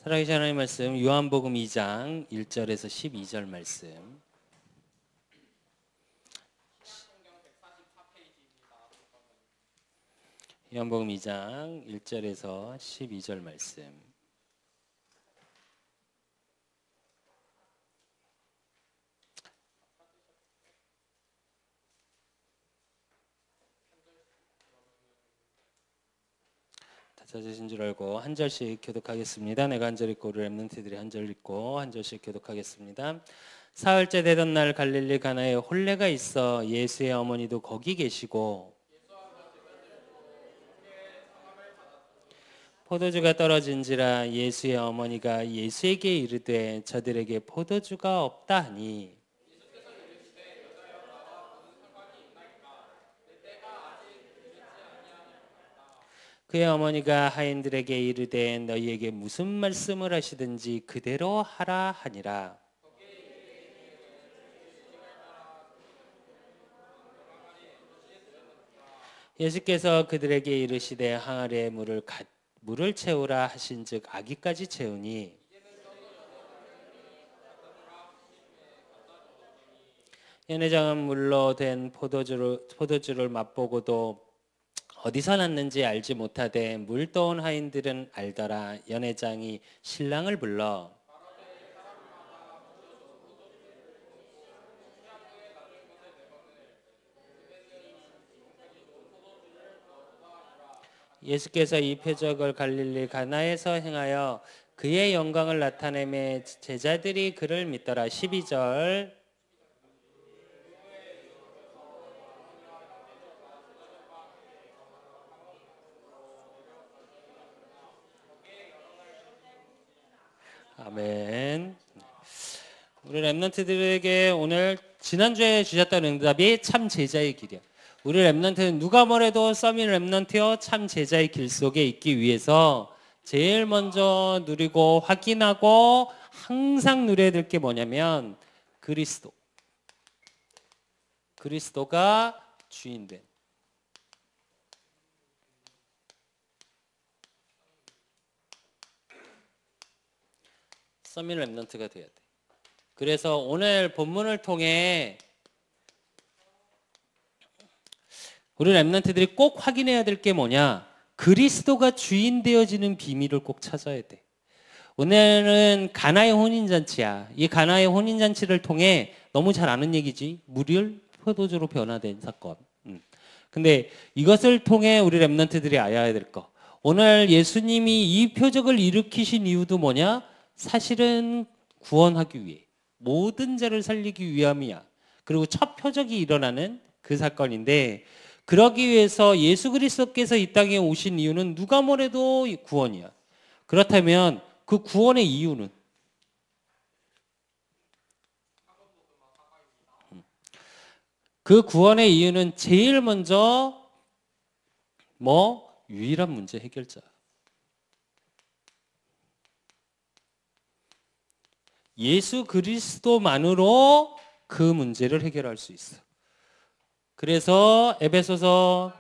살아계신 하나님의 말씀 요한복음 2장 1절에서 12절 말씀. 요한복음 2장 1절에서 12절 말씀. 다 찾으신 줄 알고 한 절씩 교독하겠습니다. 내가 한 절 읽고 우리 렘넌트들이 한 절 읽고 한 절씩 교독하겠습니다. 사흘째 되던 날 갈릴리 가나에 혼례가 있어 예수의 어머니도 거기 계시고 포도주가 떨어진지라 예수의 어머니가 예수에게 이르되 저들에게 포도주가 없다 하니 그의 어머니가 하인들에게 이르되 너희에게 무슨 말씀을 하시든지 그대로 하라 하니라. 예수께서 그들에게 이르시되 항아리에 물을 채우라 하신즉 아기까지 채우니 연회장은 물로 된 포도주를 맛보고도 어디서 났는지 알지 못하되 물 떠온 하인들은 알더라. 연회장이 신랑을 불러 예수께서 이 표적을 갈릴리 가나에서 행하여 그의 영광을 나타내매 제자들이 그를 믿더라. 12절 아멘. 우리 렘넌트들에게 오늘 지난주에 주셨던 응답이 참 제자의 길이야. 우리 렘넌트는 누가 뭐래도 서밋 렘넌트여 참 제자의 길 속에 있기 위해서 제일 먼저 누리고 확인하고 항상 누려야 될 게 뭐냐면 그리스도가 주인된 서밋 렘넌트가 돼야 돼. 그래서 오늘 본문을 통해 우리 렘넌트들이 꼭 확인해야 될 게 뭐냐? 그리스도가 주인 되어지는 비밀을 꼭 찾아야 돼. 오늘은 가나의 혼인잔치야. 이 가나의 혼인잔치를 통해 너무 잘 아는 얘기지. 물을 포도주로 변화된 사건. 근데 이것을 통해 우리 렘넌트들이 알아야 될 거. 오늘 예수님이 이 표적을 일으키신 이유도 뭐냐? 사실은 구원하기 위해. 모든 자를 살리기 위함이야. 그리고 첫 표적이 일어나는 그 사건인데 그러기 위해서 예수 그리스도께서 이 땅에 오신 이유는 누가 뭐래도 구원이야. 그렇다면 그 구원의 이유는 제일 먼저 유일한 문제 해결자. 예수 그리스도만으로 그 문제를 해결할 수 있어. 그래서 에베소서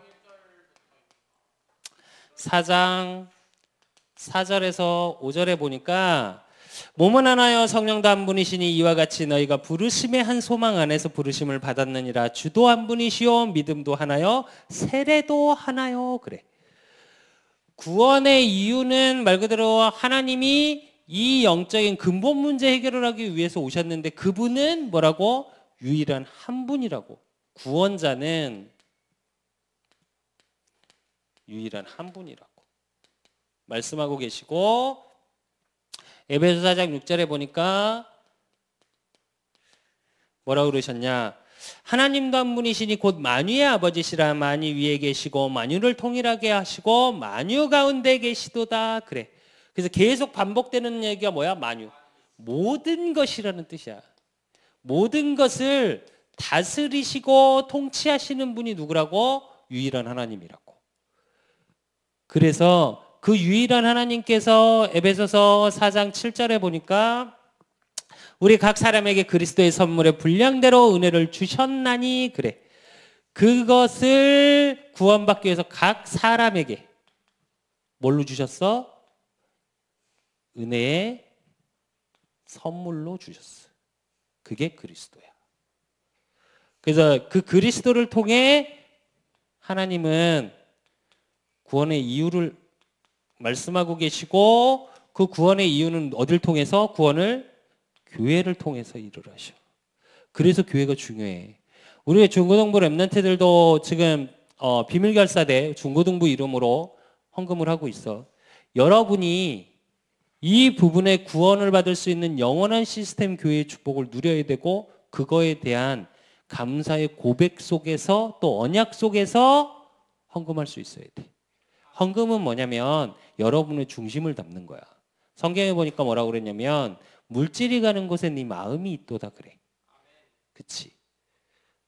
4장 4절에서 5절에 보니까 몸은 하나요 성령도 한 분이시니 이와 같이 너희가 부르심의 한 소망 안에서 부르심을 받았느니라. 주도 한 분이시요 믿음도 하나요 세례도 하나요. 그래. 구원의 이유는 말 그대로 하나님이 이 영적인 근본 문제 해결을 하기 위해서 오셨는데 그분은 뭐라고? 유일한 한 분이라고. 구원자는 유일한 한 분이라고 말씀하고 계시고 에베소 4장 6절에 보니까 뭐라고 그러셨냐? 하나님도 한 분이시니 곧 만유의 아버지시라. 만유 위에 계시고 만유를 통일하게 하시고 만유 가운데 계시도다. 그래. 그래서 계속 반복되는 얘기가 뭐야? 만유. 모든 것이라는 뜻이야. 모든 것을 다스리시고 통치하시는 분이 누구라고? 유일한 하나님이라고. 그래서 그 유일한 하나님께서 에베소서 4장 7절에 보니까 우리 각 사람에게 그리스도의 선물의 분량대로 은혜를 주셨나니 그래. 그것을 구원받기 위해서 각 사람에게 뭘로 주셨어? 은혜의 선물로 주셨어. 그게 그리스도야. 그래서 그 그리스도를 통해 하나님은 구원의 이유를 말씀하고 계시고, 그 구원의 이유는 어딜 통해서? 구원을 교회를 통해서 이루라셔. 그래서 교회가 중요해. 우리 중고등부 랩런트들도 지금 비밀결사대 중고등부 이름으로 헌금을 하고 있어. 여러분이 이 부분에 구원을 받을 수 있는 영원한 시스템 교회의 축복을 누려야 되고, 그거에 대한 감사의 고백 속에서 또 언약 속에서 헌금할 수 있어야 돼. 헌금은 뭐냐면 여러분의 중심을 담는 거야. 성경에 보니까 뭐라고 그랬냐면 물질이 가는 곳에 네 마음이 있도다 그래. 그치?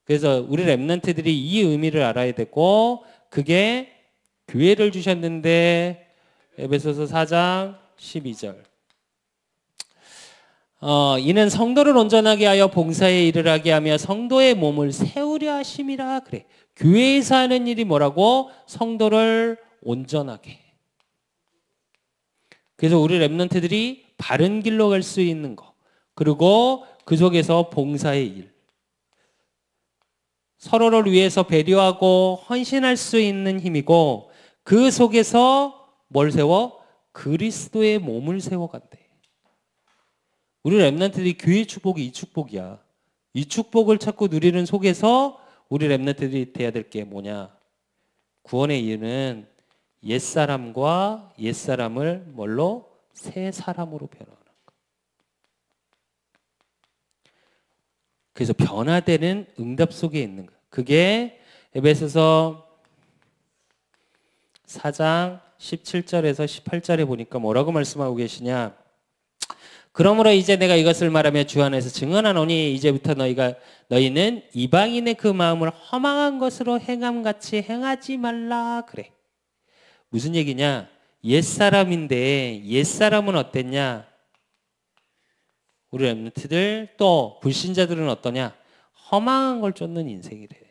그래서 우리 랩런트들이 이 의미를 알아야 되고, 그게 교회를 주셨는데 에베소서 4장 12절. 이는 성도를 온전하게 하여 봉사에 이르게 하게 하며 성도의 몸을 세우려 하심이라 그래. 교회에서 하는 일이 뭐라고? 성도를 온전하게. 그래서 우리 랩런트들이 바른 길로 갈 수 있는 거, 그리고 그 속에서 봉사의 일, 서로를 위해서 배려하고 헌신할 수 있는 힘이고, 그 속에서 뭘 세워? 그리스도의 몸을 세워간대. 우리 랩런트들이 교회 축복이 이 축복이야. 이 축복을 찾고 누리는 속에서 우리 랩런트들이 돼야 될 게 뭐냐? 구원의 이유는 옛사람과 옛사람을 뭘로? 새 사람으로 변화하는 거. 그래서 변화되는 응답 속에 있는 거. 그게 에베소서 4장 17절에서 18절에 보니까 뭐라고 말씀하고 계시냐? 그러므로 이제 내가 이것을 말하며 주 안에서 증언하노니 이제부터 너희는 이방인의 그 마음을 허망한 것으로 행함같이 행하지 말라 그래. 무슨 얘기냐? 옛사람인데 옛사람은 어땠냐? 우리 랩런트들 또 불신자들은 어떠냐? 허망한 걸 쫓는 인생이래.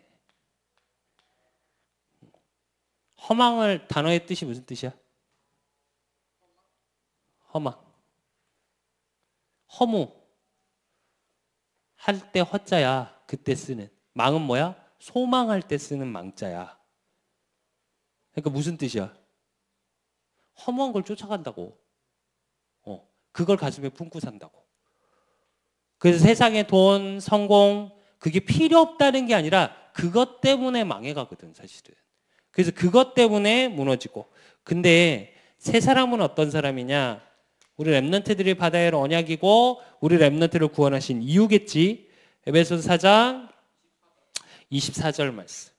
허망을 단어의 뜻이 무슨 뜻이야? 허망. 허무. 할 때 허자야. 그때 쓰는. 망은 뭐야? 소망할 때 쓰는 망자야. 그러니까 무슨 뜻이야? 허무한 걸 쫓아간다고. 그걸 가슴에 품고 산다고. 그래서 세상의 돈, 성공, 그게 필요 없다는 게 아니라 그것 때문에 망해가거든, 사실은. 그래서 그것 때문에 무너지고. 근데 새 사람은 어떤 사람이냐? 우리 랩런트들이 받아야 할 언약이고 우리 랩런트를 구원하신 이유겠지. 에베소서 4장 24절 말씀.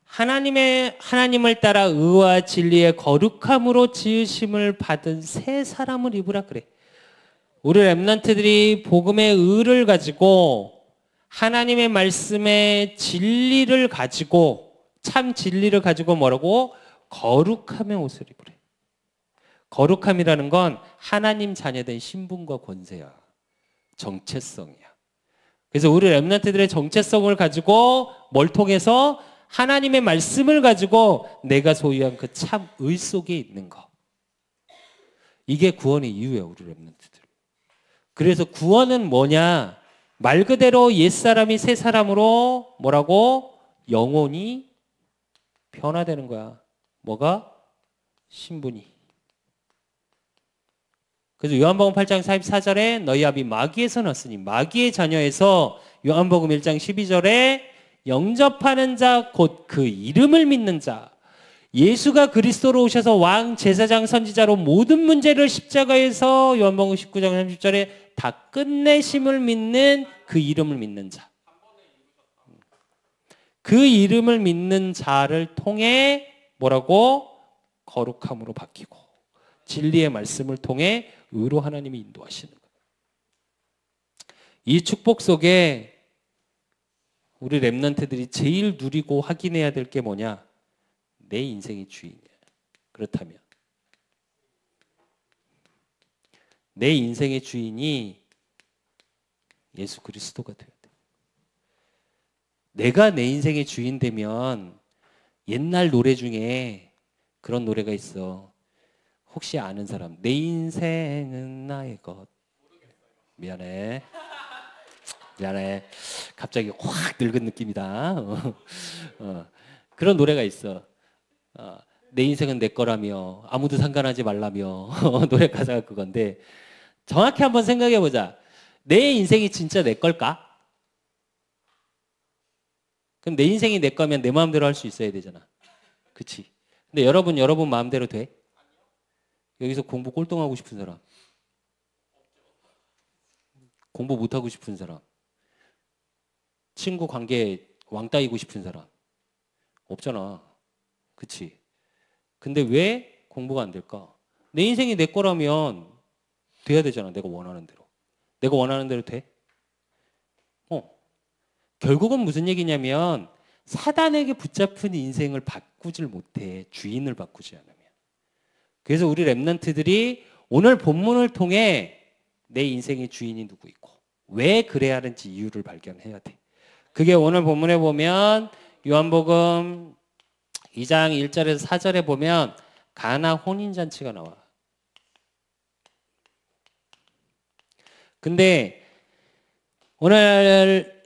하나님을 따라 의와 진리의 거룩함으로 지으심을 받은 새 사람을 입으라 그래. 우리 랩런트들이 복음의 의를 가지고 하나님의 말씀의 진리를 가지고, 참 진리를 가지고 뭐라고? 거룩함의 옷을 입으래. 거룩함이라는 건 하나님 자녀된 신분과 권세야. 정체성이야. 그래서 우리 랩런트들의 정체성을 가지고 뭘 통해서? 하나님의 말씀을 가지고 내가 소유한 그 참 의 속에 있는 거. 이게 구원의 이유예요, 우리 랩런트들. 그래서 구원은 뭐냐? 말 그대로 옛사람이 새 사람으로 뭐라고? 영혼이 변화되는 거야. 뭐가? 신분이. 그래서 요한복음 8장 44절에 너희 아비 마귀에서 났으니, 마귀의 자녀에서 요한복음 1장 12절에 영접하는 자 곧 그 이름을 믿는 자, 예수가 그리스도로 오셔서 왕, 제사장, 선지자로 모든 문제를 십자가에서 요한복음 19장 30절에 다 끝내심을 믿는 그 이름을 믿는 자. 그 이름을 믿는 자를 통해 뭐라고? 거룩함으로 바뀌고 진리의 말씀을 통해 의로 하나님이 인도하시는 거예요. 이 축복 속에 우리 랩런트들이 제일 누리고 확인해야 될 게 뭐냐? 내 인생의 주인이야. 그렇다면 내 인생의 주인이 예수 그리스도가 되어야 돼. 내가 내 인생의 주인 되면, 옛날 노래 중에 그런 노래가 있어. 혹시 아는 사람? 내 인생은 나의 것. 미안해. 미안해. 갑자기 확 늙은 느낌이다. 그런 노래가 있어. 내 인생은 내 거라며 아무도 상관하지 말라며 노래 가사가 그건데 정확히 한번 생각해 보자. 내 인생이 진짜 내 걸까? 그럼 내 인생이 내 거면 내 마음대로 할 수 있어야 되잖아. 그치? 근데 여러분 마음대로 돼? 여기서 공부 꼴등하고 싶은 사람, 공부 못하고 싶은 사람, 친구 관계 왕따이고 싶은 사람 없잖아. 그치? 근데 왜 공부가 안 될까? 내 인생이 내 거라면 돼야 되잖아. 내가 원하는 대로. 내가 원하는 대로 돼? 결국은 무슨 얘기냐면 사단에게 붙잡힌 인생을 바꾸질 못해. 주인을 바꾸지 않으면. 그래서 우리 랩런트들이 오늘 본문을 통해 내 인생의 주인이 누구 있고 왜 그래야 하는지 이유를 발견해야 돼. 그게 오늘 본문에 보면 요한복음 2장 1절에서 4절에 보면 가나 혼인잔치가 나와. 근데 오늘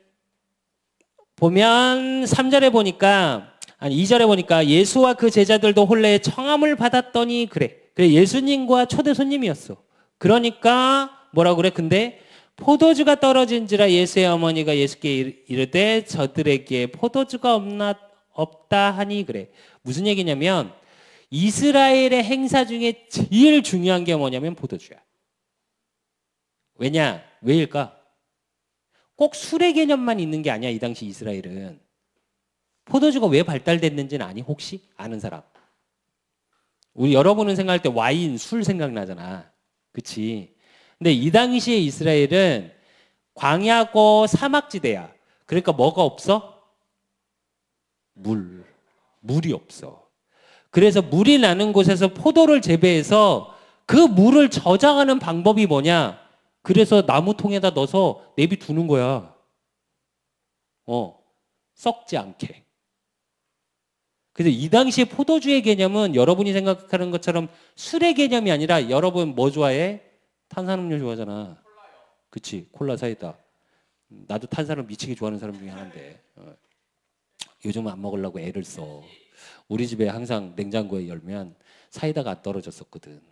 보면 3절에 보니까 아니 2절에 보니까 예수와 그 제자들도 혼례의 청함을 받았더니 그래 예수님과 초대 손님이었어. 그러니까 뭐라 그래? 근데 포도주가 떨어진지라 예수의 어머니가 예수께 이르되 저들에게 포도주가 없다 하니 그래. 무슨 얘기냐면 이스라엘의 행사 중에 제일 중요한 게 뭐냐면 포도주야. 왜냐? 왜일까? 꼭 술의 개념만 있는 게 아니야. 이 당시 이스라엘은. 포도주가 왜 발달됐는지는 아니? 혹시 아는 사람? 우리 여러분은 생각할 때 와인, 술 생각나잖아. 그치? 근데 이 당시에 이스라엘은 광야고 사막지대야. 그러니까 뭐가 없어? 물이 없어. 그래서 물이 나는 곳에서 포도를 재배해서 그 물을 저장하는 방법이 뭐냐? 그래서 나무통에다 넣어서 내비두는 거야. 썩지 않게. 그래서 이 당시에 포도주의 개념은 여러분이 생각하는 것처럼 술의 개념이 아니라 여러분 뭐 좋아해? 탄산음료 좋아하잖아. 그치? 콜라 사이다. 나도 탄산을 미치게 좋아하는 사람 중에 하나인데 요즘은 안 먹으려고 애를 써. 우리 집에 항상 냉장고에 열면 사이다가 안 떨어졌었거든.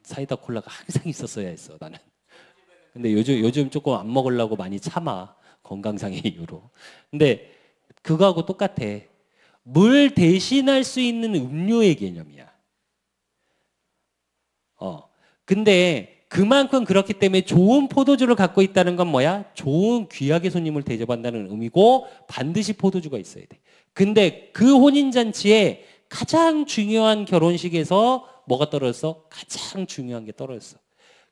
사이다 콜라가 항상 있었어야 했어 나는. 근데 요즘 조금 안 먹으려고 많이 참아. 건강상의 이유로. 근데 그거하고 똑같아. 물 대신할 수 있는 음료의 개념이야. 근데 그만큼 그렇기 때문에 좋은 포도주를 갖고 있다는 건 뭐야? 좋은 귀하게 손님을 대접한다는 의미고 반드시 포도주가 있어야 돼. 근데 그 혼인잔치에 가장 중요한 결혼식에서 뭐가 떨어졌어? 가장 중요한 게 떨어졌어.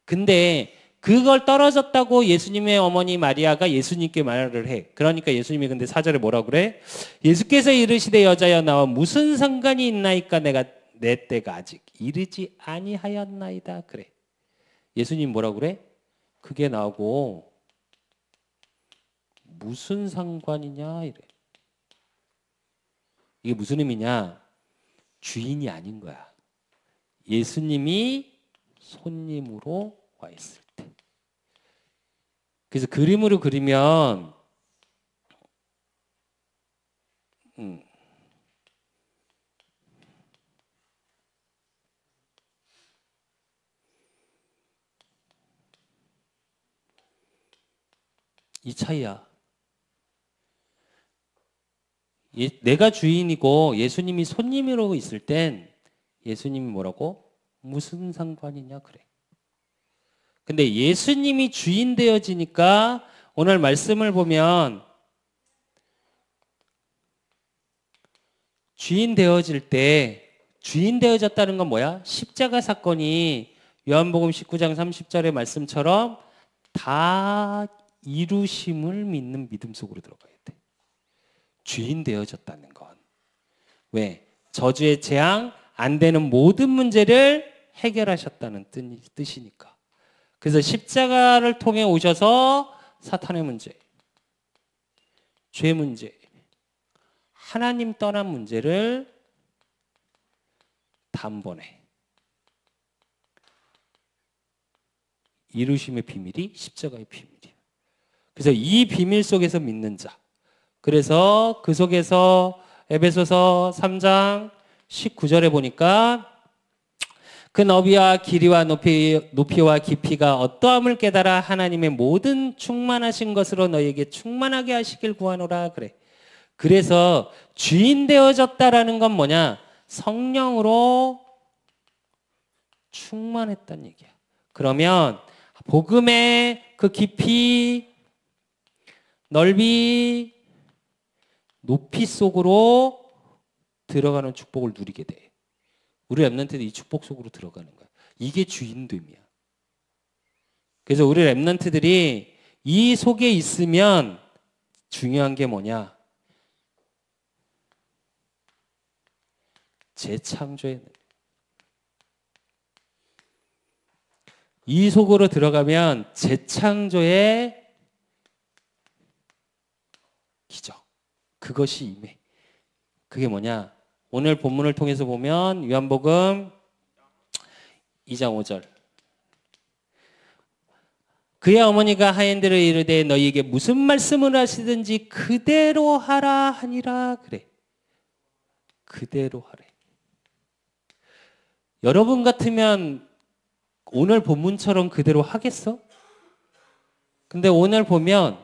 근데 그걸 떨어졌다고 예수님의 어머니 마리아가 예수님께 말을 해. 그러니까 예수님이 근데 4절에 뭐라 그래? 예수께서 이르시되 여자여 나와 무슨 상관이 있나이까 내가 내 때가 아직 이르지 아니하였나이다. 그래. 예수님 뭐라 그래? 그게 나하고 무슨 상관이냐 이래. 이게 무슨 의미냐? 주인이 아닌 거야. 예수님이 손님으로 와 있을 때. 그래서 그림으로 그리면 이 차이야. 내가 주인이고 예수님이 손님으로 있을 땐 예수님이 뭐라고? 무슨 상관이냐 그래. 근데 예수님이 주인 되어지니까 오늘 말씀을 보면 주인 되어질 때 주인 되어졌다는 건 뭐야? 십자가 사건이 요한복음 19장 30절의 말씀처럼 다 이루심을 믿는 믿음 속으로 들어가야 돼. 주인 되어졌다는 건. 왜? 저주의 재앙 안 되는 모든 문제를 해결하셨다는 뜻이니까. 그래서 십자가를 통해 오셔서 사탄의 문제, 죄 문제, 하나님 떠난 문제를 단번에 이루심의 비밀이 십자가의 비밀이에요. 그래서 이 비밀 속에서 믿는 자. 그래서 그 속에서 에베소서 3장 19절에 보니까 그 너비와 길이와 높이와 깊이가 어떠함을 깨달아 하나님의 모든 충만하신 것으로 너희에게 충만하게 하시길 구하노라 그래. 그래서 주인 되어졌다라는 건 뭐냐? 성령으로 충만했다는 얘기야. 그러면 복음의 그 깊이, 넓이, 높이 속으로 들어가는 축복을 누리게 돼. 우리 렘넌트도 이 축복 속으로 들어가는 거야. 이게 주인됨이야. 그래서 우리 렘넌트들이 이 속에 있으면 중요한 게 뭐냐? 재창조의 능력. 이 속으로 들어가면 재창조의 기적. 그것이 임해. 그게 뭐냐? 오늘 본문을 통해서 보면 요한복음 2장 5절. 그의 어머니가 하인들을 이르되 너희에게 무슨 말씀을 하시든지 그대로 하라 하니라 그래. 그대로 하래. 여러분 같으면 오늘 본문처럼 그대로 하겠어? 근데 오늘 보면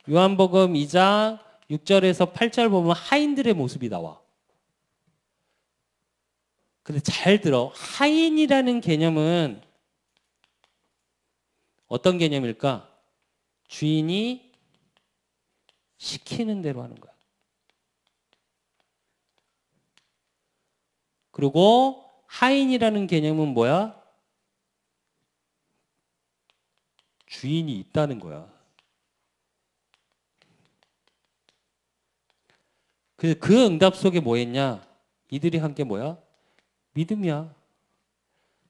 요한복음 2장 6절에서 8절 보면 하인들의 모습이 나와. 근데 잘 들어. 하인이라는 개념은 어떤 개념일까? 주인이 시키는 대로 하는 거야. 그리고 하인이라는 개념은 뭐야? 주인이 있다는 거야. 그 응답 속에 뭐 했냐? 이들이 한 게 뭐야? 믿음이야.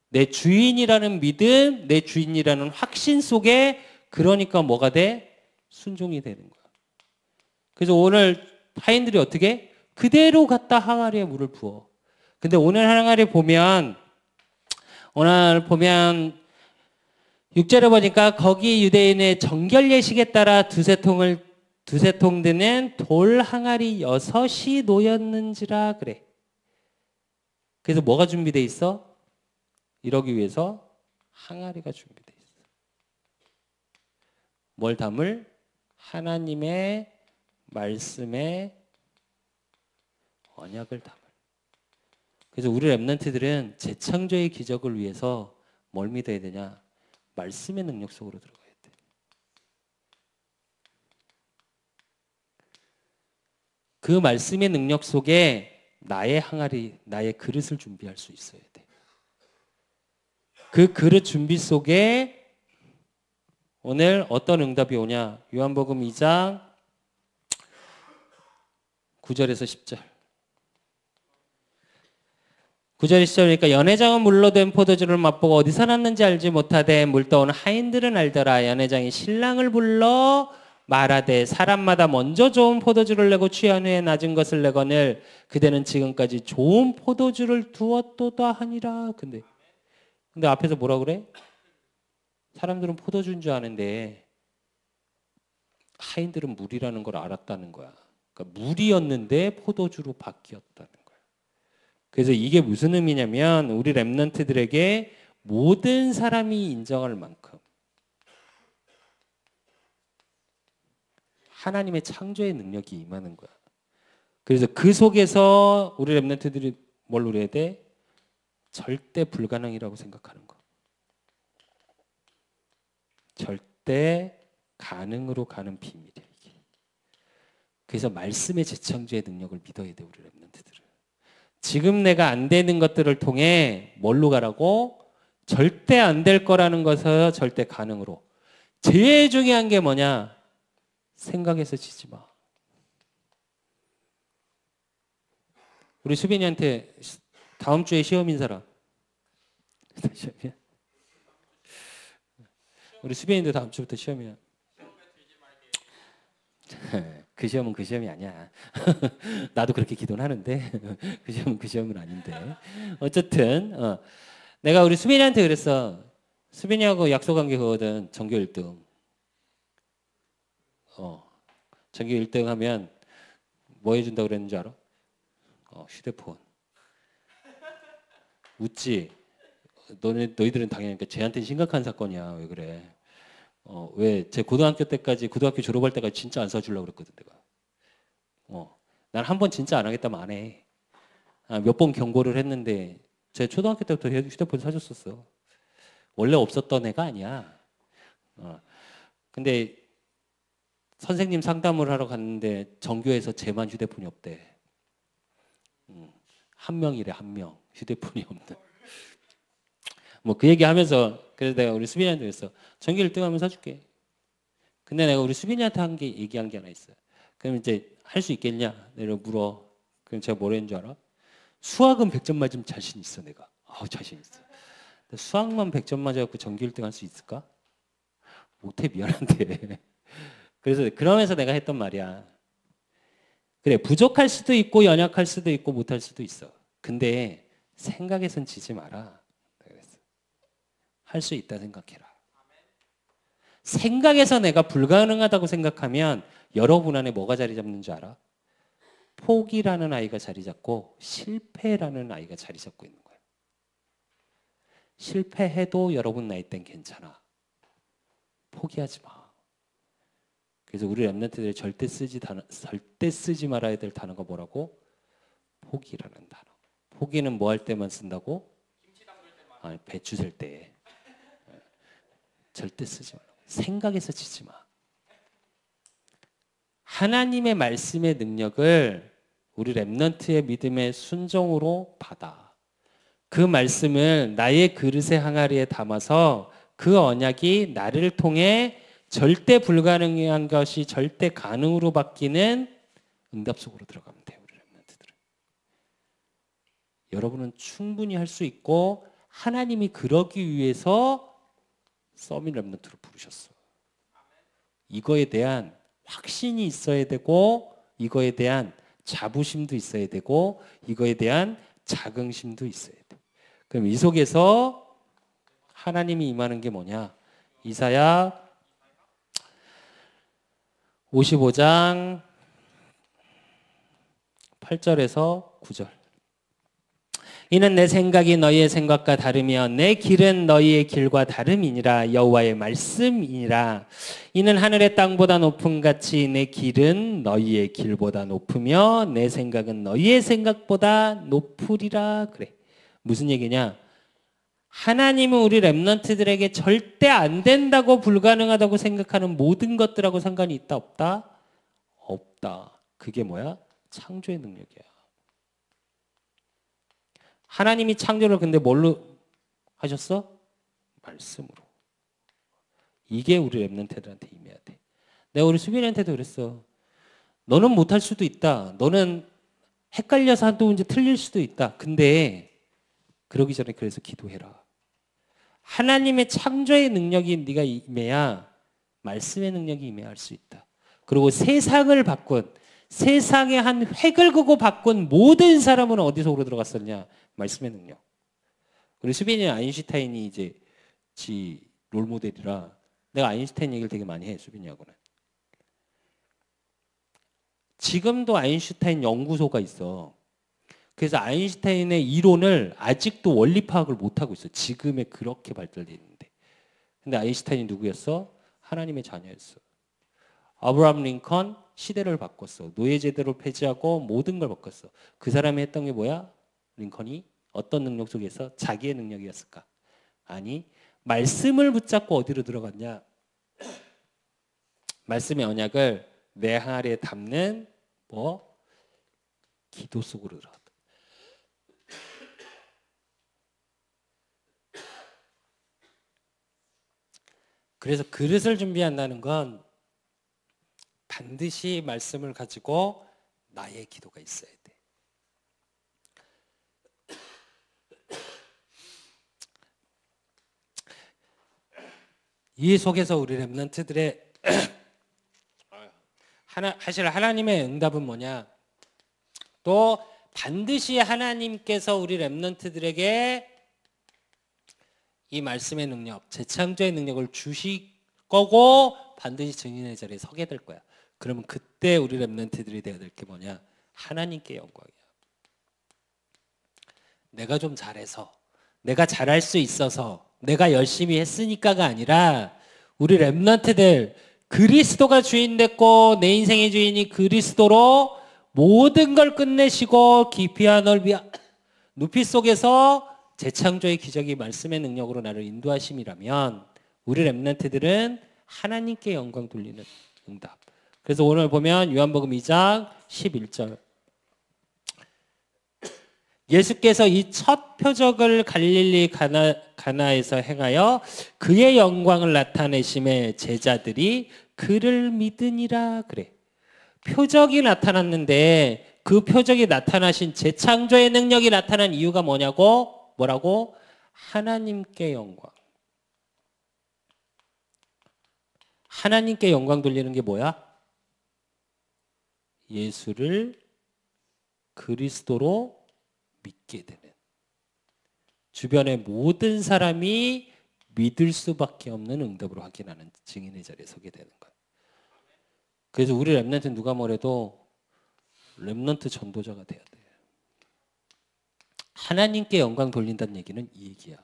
내 주인이라는 믿음, 내 주인이라는 확신 속에 그러니까 뭐가 돼? 순종이 되는 거야. 그래서 오늘 하인들이 어떻게? 그대로 갖다 항아리에 물을 부어. 근데 오늘 항아리 보면 오늘 보면 6절에 보니까 거기 유대인의 정결 예식에 따라 두세 통 드는 돌 항아리 6이 놓였는지라 그래. 그래서 뭐가 준비되어 있어? 이러기 위해서 항아리가 준비되어 있어. 뭘 담을? 하나님의 말씀의 언약을 담을. 그래서 우리 렘넌트들은 재창조의 기적을 위해서 뭘 믿어야 되냐? 말씀의 능력 속으로 들어가야 돼. 그 말씀의 능력 속에 나의 항아리, 나의 그릇을 준비할 수 있어야 돼. 그 그릇 준비 속에 오늘 어떤 응답이 오냐? 요한복음 2장 9절에서 10절. 9절 10절이니까 연회장은 물로 된 포도주를 맛보고 어디서 났는지 알지 못하되 물 떠오는 하인들은 알더라. 연회장이 신랑을 불러 말하되 사람마다 먼저 좋은 포도주를 내고 취한 후에 낮은 것을 내거늘 그대는 지금까지 좋은 포도주를 두었도다 하니라. 근데 앞에서 뭐라 그래? 사람들은 포도주인 줄 아는데 하인들은 물이라는 걸 알았다는 거야. 그러니까 물이었는데 포도주로 바뀌었다는 거야. 그래서 이게 무슨 의미냐면 우리 렘넌트들에게 모든 사람이 인정할 만큼 하나님의 창조의 능력이 임하는 거야. 그래서 그 속에서 우리 렘넌트들이 뭘 누려야 돼? 절대 불가능이라고 생각하는 거. 절대 가능으로 가는 비밀이야 이게. 그래서 말씀의 재창조의 능력을 믿어야 돼 우리 렘넌트들은. 지금 내가 안 되는 것들을 통해 뭘로 가라고? 절대 안 될 거라는 것을 절대 가능으로. 제일 중요한 게 뭐냐? 생각해서 지지 마. 우리 수빈이한테 다음 주에 시험인 사람. 우리 수빈이도 다음 주부터 시험이야. 그 시험은 그 시험이 아니야. 나도 그렇게 기도는 하는데 그 시험은 그 시험은 아닌데. 어쨌든 내가 우리 수빈이한테 그랬어. 수빈이하고 약속한 게 그거거든. 전교 1등. 전교 1등 하면 뭐 해준다고 그랬는지 알아? 휴대폰. 웃지? 너희들은 당연히 그러니까 쟤한테는 심각한 사건이야. 왜 그래? 왜 제 고등학교 졸업할 때까지 진짜 안 사주려고 그랬거든 내가. 난 한 번 진짜 안 하겠다면 안 해. 몇 번 경고를 했는데 제 초등학교 때부터 휴대폰 사줬었어. 원래 없었던 애가 아니야. 근데 선생님 상담을 하러 갔는데 전교에서 쟤만 휴대폰이 없대. 한 명이래, 한 명. 휴대폰이 없는. 뭐 그 얘기 하면서 그래서 내가 우리 수빈이한테 그랬어. 전교 1등 하면 사줄게. 근데 내가 우리 수빈이한테 얘기한 게 하나 있어요. 그럼 이제 할 수 있겠냐? 내가 물어. 그럼 제가 뭐라 했는 줄 알아? 수학은 100점 맞으면 자신 있어 내가. 자신 있어. 수학만 100점 맞아갖고 전교 1등 할 수 있을까? 못해 미안한데. 그래서 그러면서 내가 했던 말이야. 그래 부족할 수도 있고 연약할 수도 있고 못할 수도 있어. 근데 생각에선 지지 마라. 할 수 있다 생각해라. 생각에서 내가 불가능하다고 생각하면 여러분 안에 뭐가 자리 잡는 줄 알아? 포기라는 아이가 자리 잡고 실패라는 아이가 자리 잡고 있는 거야. 실패해도 여러분 나이 땐 괜찮아. 포기하지 마. 그래서 우리 랩런트들이 절대 쓰지 말아야 될 단어가 뭐라고? 포기라는 단어. 포기는 뭐 할 때만 쓴다고? 아니, 배추 셀 때. 절대 쓰지 말라고. 생각에서 치지 마. 하나님의 말씀의 능력을 우리 랩런트의 믿음의 순종으로 받아. 그 말씀을 나의 그릇의 항아리에 담아서 그 언약이 나를 통해 절대 불가능한 것이 절대 가능으로 바뀌는 응답 속으로 들어가면 돼요. 우리 랩런트들은. 여러분은 충분히 할 수 있고 하나님이 그러기 위해서 서밋 랩런트로 부르셨어. 이거에 대한 확신이 있어야 되고 이거에 대한 자부심도 있어야 되고 이거에 대한 자긍심도 있어야 돼. 그럼 이 속에서 하나님이 임하는 게 뭐냐? 이사야 55장 8절에서 9절. 이는 내 생각이 너희의 생각과 다르며 내 길은 너희의 길과 다름이니라. 여호와의 말씀이니라. 이는 하늘의 땅보다 높음 같이 내 길은 너희의 길보다 높으며 내 생각은 너희의 생각보다 높으리라. 그래. 무슨 얘기냐? 하나님은 우리 랩런트들에게 절대 안 된다고 불가능하다고 생각하는 모든 것들하고 상관이 있다 없다? 없다. 그게 뭐야? 창조의 능력이야. 하나님이 창조를 근데 뭘로 하셨어? 말씀으로. 이게 우리 랩런트들한테 임해야 돼. 내가 우리 수빈이한테도 그랬어. 너는 못할 수도 있다. 너는 헷갈려서 또 이제 틀릴 수도 있다. 근데 그러기 전에 그래서 기도해라. 하나님의 창조의 능력이 네가 임해야 말씀의 능력이 임해야 할 수 있다. 그리고 세상을 바꾼 세상에 한 획을 그고 바꾼 모든 사람은 어디서 들어갔었냐? 말씀의 능력. 우리 수빈이는 아인슈타인이 이제 지 롤모델이라 내가 아인슈타인 얘기를 되게 많이 해. 수빈이하고는. 지금도 아인슈타인 연구소가 있어. 그래서 아인슈타인의 이론을 아직도 원리 파악을 못하고 있어. 지금에 그렇게 발달되어 있는데. 근데 아인슈타인이 누구였어? 하나님의 자녀였어. 아브라함 링컨 시대를 바꿨어. 노예제도를 폐지하고 모든 걸 바꿨어. 그 사람이 했던 게 뭐야? 링컨이 어떤 능력 속에서 자기의 능력이었을까? 아니, 말씀을 붙잡고 어디로 들어갔냐? 말씀의 언약을 내 항아리에 담는 기도 속으로 들어갔다. 그래서 그릇을 준비한다는 건 반드시 말씀을 가지고 나의 기도가 있어야 돼. 이 속에서 우리 랩런트들의 사실 하나님의 응답은 뭐냐? 또 반드시 하나님께서 우리 랩런트들에게 이 말씀의 능력, 재창조의 능력을 주실 거고 반드시 증인의 자리에 서게 될 거야. 그러면 그때 우리 렘넌트들이 되어야 될 게 뭐냐? 하나님께 영광이야. 내가 좀 잘해서, 내가 잘할 수 있어서, 내가 열심히 했으니까가 아니라 우리 렘넌트들 그리스도가 주인 됐고 내 인생의 주인이 그리스도로 모든 걸 끝내시고 깊이와 넓이와 높이 속에서 재창조의 기적이 말씀의 능력으로 나를 인도하심이라면 우리 렘넌트들은 하나님께 영광 돌리는 응답. 그래서 오늘 보면 요한복음 2장 11절 예수께서 이 첫 표적을 갈릴리 가나에서 행하여 그의 영광을 나타내심에 제자들이 그를 믿으니라 그래. 표적이 나타났는데 그 표적이 나타나신 재창조의 능력이 나타난 이유가 뭐냐고? 뭐라고? 하나님께 영광. 하나님께 영광 돌리는 게 뭐야? 예수를 그리스도로 믿게 되는. 주변의 모든 사람이 믿을 수밖에 없는 응답으로 확인하는 증인의 자리에 서게 되는 거예요. 그래서 우리 렘넌트는 누가 뭐래도 렘넌트 전도자가 돼야 돼. 하나님께 영광 돌린다는 얘기는 이 얘기야.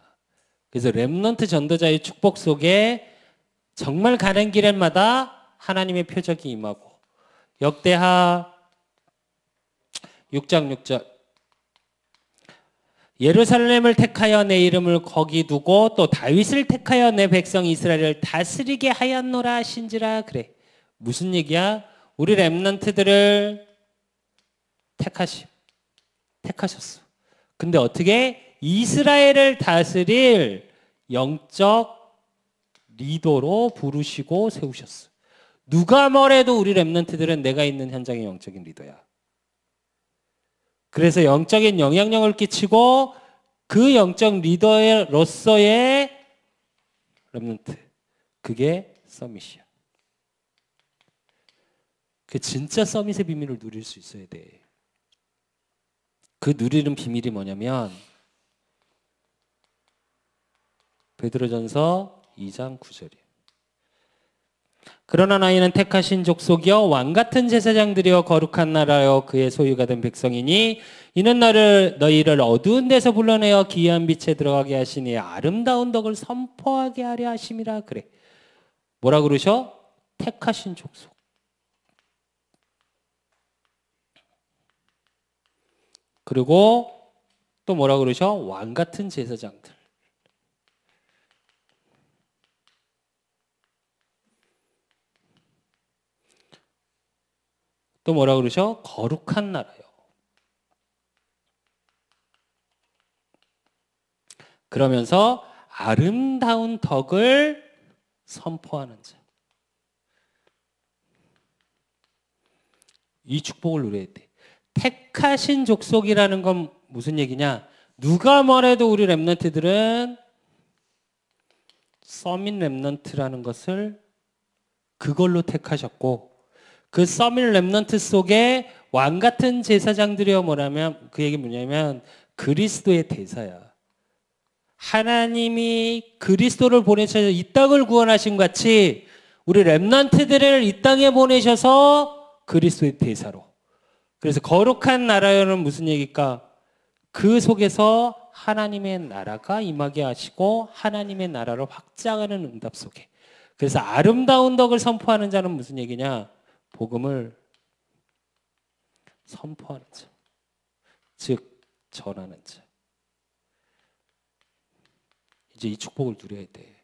그래서 렘넌트 전도자의 축복 속에 정말 가는 길마다 하나님의 표적이 임하고 역대하 6장 6절 예루살렘을 택하여 내 이름을 거기 두고 또 다윗을 택하여 내 백성 이스라엘을 다스리게 하였노라 하신지라 그래. 무슨 얘기야? 우리 렘넌트들을 택하셨어. 근데 어떻게? 이스라엘을 다스릴 영적 리더로 부르시고 세우셨어. 누가 뭐래도 우리 렘넌트들은 내가 있는 현장의 영적인 리더야. 그래서 영적인 영향력을 끼치고 그 영적 리더로서의 렘넌트. 그게 서밋이야. 그 진짜 서밋의 비밀을 누릴 수 있어야 돼. 그 누리는 비밀이 뭐냐면 베드로전서 2장 9절이에요. 그러나 너희는 택하신 족속이여 왕같은 제사장들이여 거룩한 나라여 그의 소유가 된 백성이니 이는 너희를 어두운 데서 불러내어 기이한 빛에 들어가게 하시니 아름다운 덕을 선포하게 하려 하심이라 그래. 뭐라 그러셔? 택하신 족속. 그리고 또 뭐라 그러셔? 왕같은 제사장들. 또 뭐라 그러셔? 거룩한 나라요. 그러면서 아름다운 덕을 선포하는 자. 이 축복을 누려야 돼. 택하신 족속이라는 건 무슨 얘기냐? 누가 뭐래도 우리 렘넌트들은 서밋 렘넌트라는 것을 그걸로 택하셨고 그 서밋 렘넌트 속에 왕같은 제사장들이여 뭐라면 그 얘기 뭐냐면 그리스도의 대사야. 하나님이 그리스도를 보내셔서 이 땅을 구원하신 같이 우리 렘넌트들을 이 땅에 보내셔서 그리스도의 대사로. 그래서 거룩한 나라여는 무슨 얘기일까? 그 속에서 하나님의 나라가 임하게 하시고 하나님의 나라를 확장하는 응답 속에. 그래서 아름다운 덕을 선포하는 자는 무슨 얘기냐? 복음을 선포하는 자. 즉 전하는 자. 이제 이 축복을 누려야 돼.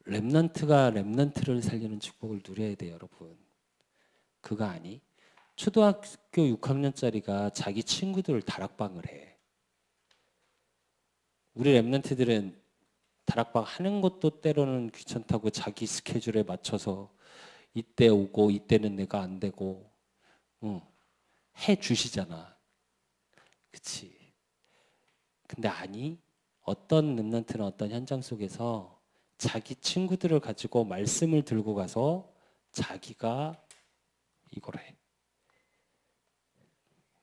렘넌트가 렘넌트를 살리는 축복을 누려야 돼, 여러분. 그거 아니? 초등학교 6학년짜리가 자기 친구들을 다락방을 해. 우리 렘넌트들은 다락방 하는 것도 때로는 귀찮다고 자기 스케줄에 맞춰서 이때 오고 이때는 내가 안 되고 해 주시잖아. 그치? 근데 아니, 어떤 렘넌트는 어떤 현장 속에서 자기 친구들을 가지고 말씀을 들고 가서 자기가 이걸 해.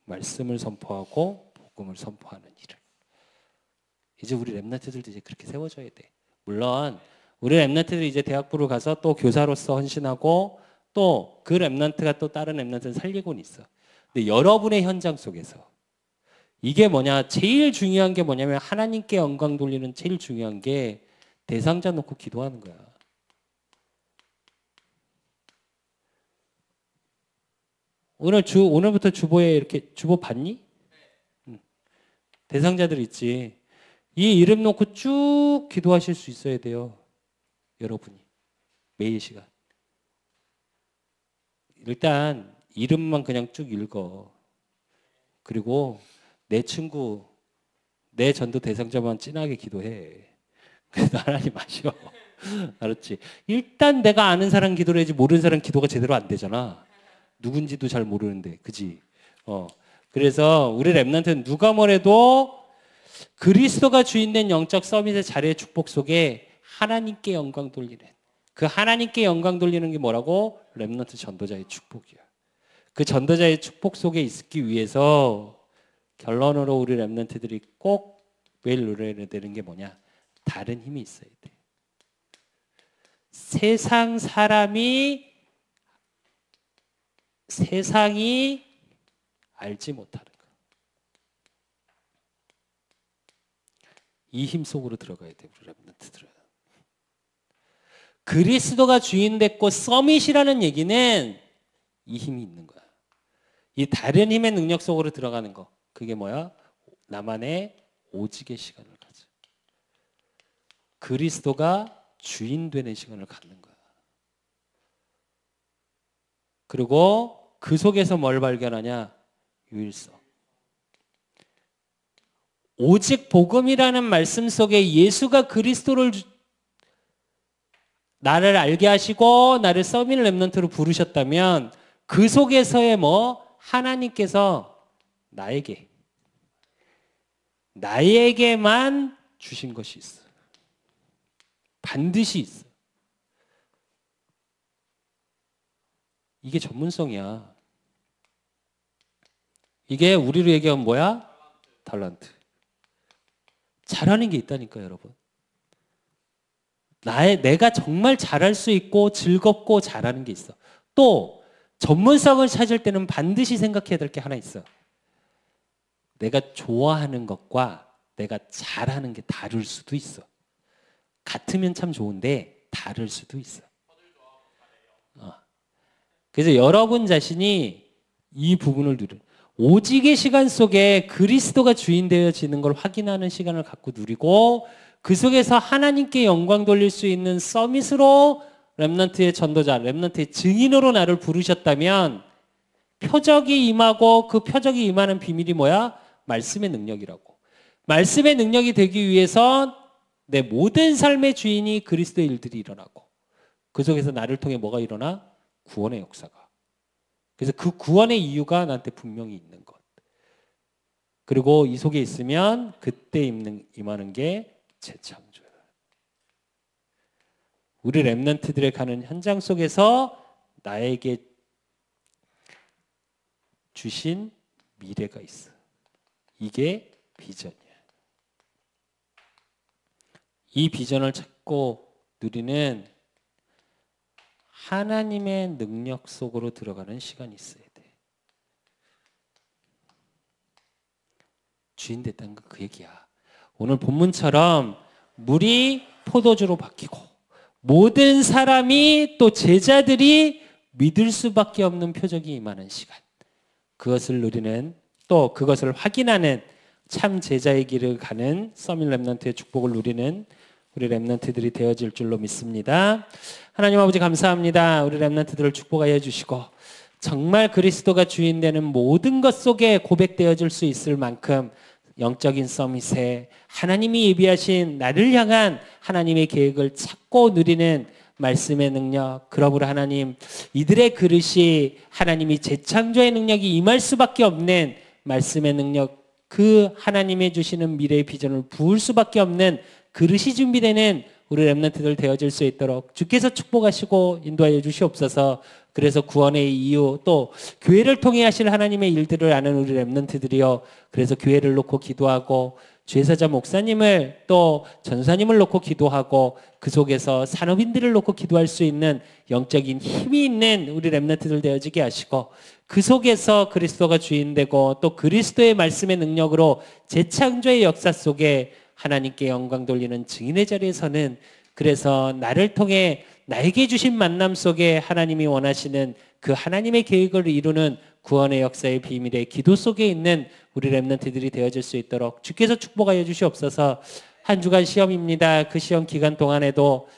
말씀을 선포하고 복음을 선포하는 일을. 이제 우리 렘넌트들도 이제 그렇게 세워져야 돼. 물론 우리 렘넌트들이 이제 대학부로 가서 또 교사로서 헌신하고 또 그 렘넌트가 또 다른 렘넌트를 살리고는 있어. 근데 여러분의 현장 속에서 이게 뭐냐? 제일 중요한 게 뭐냐면 하나님께 영광 돌리는 제일 중요한 게 대상자 놓고 기도하는 거야. 오늘부터 주보에 이렇게 주보 봤니? 응. 대상자들 있지. 이 이름 놓고 쭉 기도하실 수 있어야 돼요. 여러분이. 매일 시간. 일단 이름만 그냥 쭉 읽어. 그리고 내 친구, 내 전도 대상자만 진하게 기도해. 그래도 하나님 아셔. 알았지? 일단 내가 아는 사람 기도를 해야지 모르는 사람 기도가 제대로 안 되잖아. 누군지도 잘 모르는데. 그지? 그래서 우리 렘넌트는 누가 뭐래도 그리스도가 주인된 영적 서밋의 자리의 축복 속에 하나님께 영광 돌리는 그 하나님께 영광 돌리는 게 뭐라고? 렘넌트 전도자의 축복이야. 그 전도자의 축복 속에 있기 위해서 결론으로 우리 렘넌트들이 꼭 매일 누려야 되는 게 뭐냐? 다른 힘이 있어야 돼. 세상이 알지 못하는 거. 이 힘 속으로 들어가야 돼, 우리 렘넌트들은. 그리스도가 주인 됐고 서밋이라는 얘기는 이 힘이 있는 거야. 이 다른 힘의 능력 속으로 들어가는 거. 그게 뭐야? 나만의 오직의 시간을 가져. 그리스도가 주인 되는 시간을 갖는 거야. 그리고 그 속에서 뭘 발견하냐? 유일성. 오직 복음이라는 말씀 속에 예수가 그리스도를 나를 알게 하시고 나를 서밋 렘넌트로 부르셨다면 그 속에서의 하나님께서 나에게만 주신 것이 있어. 반드시 있어. 이게 전문성이야. 이게 우리로 얘기하면 뭐야? 탤런트. 잘하는 게 있다니까, 여러분. 내가 정말 잘할 수 있고 즐겁고 잘하는 게 있어. 또 전문성을 찾을 때는 반드시 생각해야 될 게 하나 있어. 내가 좋아하는 것과 내가 잘하는 게 다를 수도 있어. 같으면 참 좋은데 다를 수도 있어. 그래서 여러분 자신이 이 부분을 누려. 오직의 시간 속에 그리스도가 주인 되어지는 걸 확인하는 시간을 갖고 누리고 그 속에서 하나님께 영광 돌릴 수 있는 서밋으로 렘넌트의 전도자, 렘넌트의 증인으로 나를 부르셨다면 표적이 임하고 그 표적이 임하는 비밀이 뭐야? 말씀의 능력이라고. 말씀의 능력이 되기 위해선 내 모든 삶의 주인이 그리스도의 일들이 일어나고 그 속에서 나를 통해 뭐가 일어나? 구원의 역사가. 그래서 그 구원의 이유가 나한테 분명히 있는 것. 그리고 이 속에 있으면 그때 임하는 게 재창조야. 우리 렘넌트들의 가는 현장 속에서 나에게 주신 미래가 있어. 이게 비전이야. 이 비전을 찾고 누리는 하나님의 능력 속으로 들어가는 시간이 있어야 돼. 주인 됐다는 건 그 얘기야. 오늘 본문처럼 물이 포도주로 바뀌고 모든 사람이 또 제자들이 믿을 수밖에 없는 표적이 임하는 시간. 그것을 누리는 또 그것을 확인하는 참 제자의 길을 가는 서밋 렘넌트의 축복을 누리는 우리 렘넌트들이 되어질 줄로 믿습니다. 하나님 아버지 감사합니다. 우리 렘넌트들을 축복하여 주시고 정말 그리스도가 주인 되는 모든 것 속에 고백되어질 수 있을 만큼 영적인 서밋에 하나님이 예비하신 나를 향한 하나님의 계획을 찾고 누리는 말씀의 능력, 그러므로 하나님 이들의 그릇이 하나님이 재창조의 능력이 임할 수밖에 없는 말씀의 능력, 그 하나님의 주시는 미래의 비전을 부을 수밖에 없는 그릇이 준비되는 우리 렘넌트들 되어질 수 있도록 주께서 축복하시고 인도하여 주시옵소서. 그래서 구원의 이유 또 교회를 통해 하실 하나님의 일들을 아는 우리 렘넌트들이여 그래서 교회를 놓고 기도하고 주회사자 목사님을 또 전사님을 놓고 기도하고 그 속에서 산업인들을 놓고 기도할 수 있는 영적인 힘이 있는 우리 렘넌트들 되어지게 하시고 그 속에서 그리스도가 주인되고 또 그리스도의 말씀의 능력으로 재창조의 역사 속에 하나님께 영광 돌리는 증인의 자리에서는 그래서 나를 통해 나에게 주신 만남 속에 하나님이 원하시는 그 하나님의 계획을 이루는 구원의 역사의 비밀의 기도 속에 있는 우리 렘넌트들이 되어질 수 있도록 주께서 축복하여 주시옵소서. 한 주간 시험입니다. 그 시험 기간 동안에도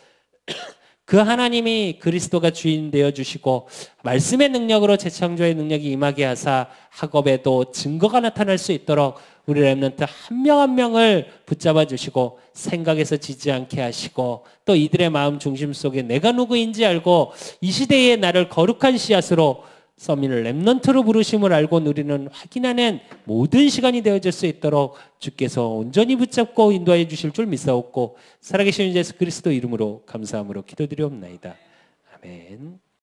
그 하나님이 그리스도가 주인 되어 주시고 말씀의 능력으로 재창조의 능력이 임하게 하사 학업에도 증거가 나타날 수 있도록 우리 렘넌트 한 명 한 명을 붙잡아 주시고 생각에서 지지 않게 하시고 또 이들의 마음 중심 속에 내가 누구인지 알고 이 시대에 나를 거룩한 씨앗으로 서민을 렘넌트로 부르심을 알고 누리는 확인하는 모든 시간이 되어질 수 있도록 주께서 온전히 붙잡고 인도하여 주실 줄 믿사옵고 살아계신 예수 그리스도 이름으로 감사함으로 기도드리옵나이다. 아멘.